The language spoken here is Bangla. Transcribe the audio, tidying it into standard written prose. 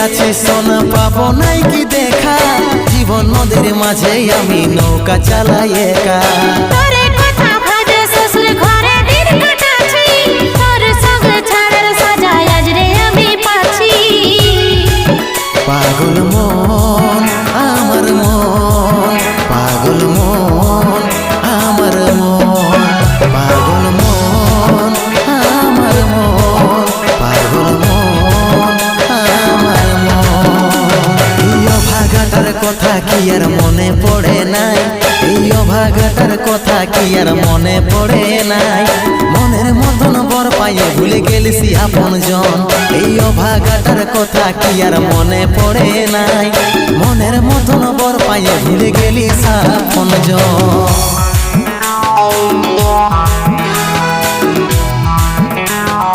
আছি সোনা পাবো নাই কি দেখা, জীবন নদীর মাঝে আমি নৌকা চালাই একা। তোরে কথা ভাবে শ্বশুর ঘরে দিন কাটাছি, তোর সঙ্গে ছাড়ার সাজা আজ রে আমি পাচ্ছি। পাগল মন আমার মন, পাগল মন আমার মন, পাগল মন আমার মন, পাগল মন আমার মন। এই অভাগাটার কথা কি আর মনে পড়ে নাই, এই অভাগাটার কথা কি আর মনে পড়ে নাই। মনের মতন বর পাইয়ে ভুলে গেলিস আপন জন, এই অভাগাটার কথা কি আর মনে পড়ে নাই। মনের মতন বর পাইয়ে ভুলে গেলিস আপন জন।